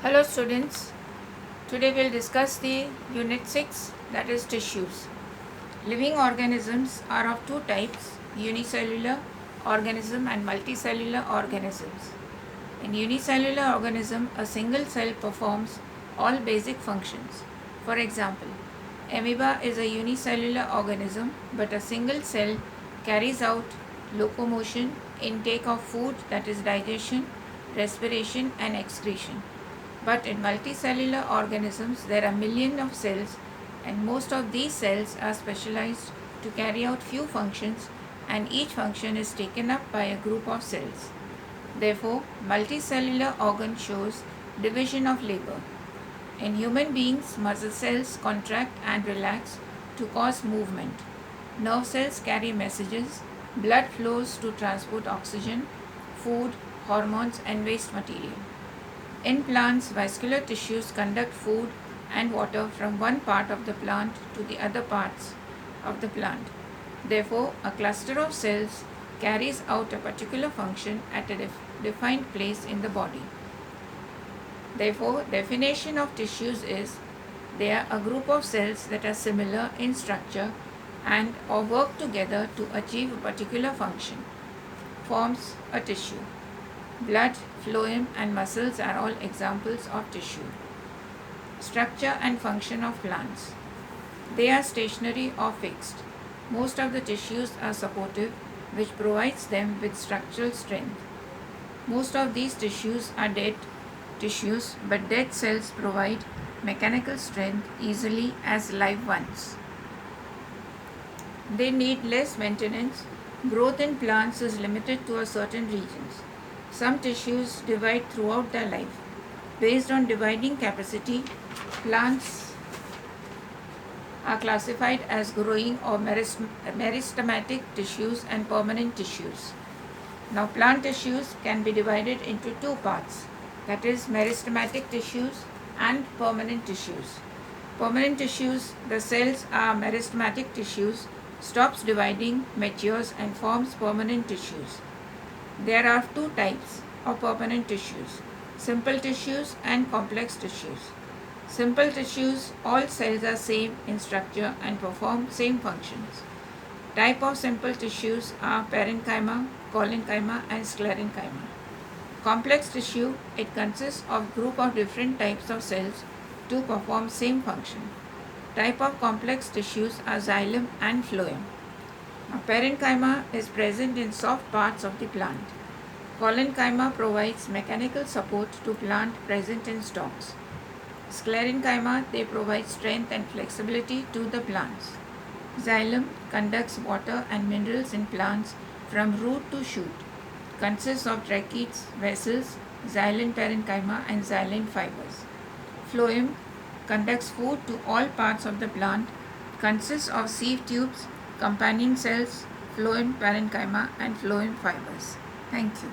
Hello students, today we'll discuss the unit 6, that is tissues. Living organisms are of two types, unicellular organism and multicellular organisms. In unicellular organism, a single cell performs all basic functions. For example, amoeba is a unicellular organism, but a single cell carries out locomotion, intake of food, that is digestion, respiration and excretion. But in multicellular organisms, there are millions of cells, and most of these cells are specialized to carry out few functions, and each function is taken up by a group of cells. Therefore, multicellular organ shows division of labor. In human beings, muscle cells contract and relax to cause movement. Nerve cells carry messages. Blood flows to transport oxygen, food, hormones, and waste material. In plants, vascular tissues conduct food and water from one part of the plant to the other parts of the plant. Therefore, a cluster of cells carries out a particular function at a defined place in the body. Therefore, definition of tissues is they are a group of cells that are similar in structure and or work together to achieve a particular function. Forms a tissue. Blood, phloem and muscles are all examples of tissue. Structure and function of plants. They are stationary or fixed. Most of the tissues are supportive, which provides them with structural strength. Most of these tissues are dead tissues, but dead cells provide mechanical strength easily as live ones. They need less maintenance. Growth in plants is limited to a certain regions. Some tissues divide throughout their life. Based on dividing capacity, plants are classified as growing or meristematic tissues and permanent tissues. Now, plant tissues can be divided into two parts, that is, meristematic tissues and permanent tissues. Permanent tissues, the cells are meristematic tissues, stops dividing, matures, and forms permanent tissues. There are two types of permanent tissues, simple tissues and complex tissues. Simple tissues, all cells are same in structure and perform same functions. Type of simple tissues are parenchyma, collenchyma and sclerenchyma. Complex tissue, it consists of group of different types of cells to perform same function. Type of complex tissues are xylem and phloem. Parenchyma is present in soft parts of the plant. Collenchyma provides mechanical support to plant present in stalks. Sclerenchyma, they provide strength and flexibility to the plants. Xylem conducts water and minerals in plants from root to shoot. Consists of tracheids, vessels, xylem parenchyma and xylem fibers. Phloem conducts food to all parts of the plant. Consists of sieve tubes, companion cells, phloem parenchyma and phloem fibers. Thank you.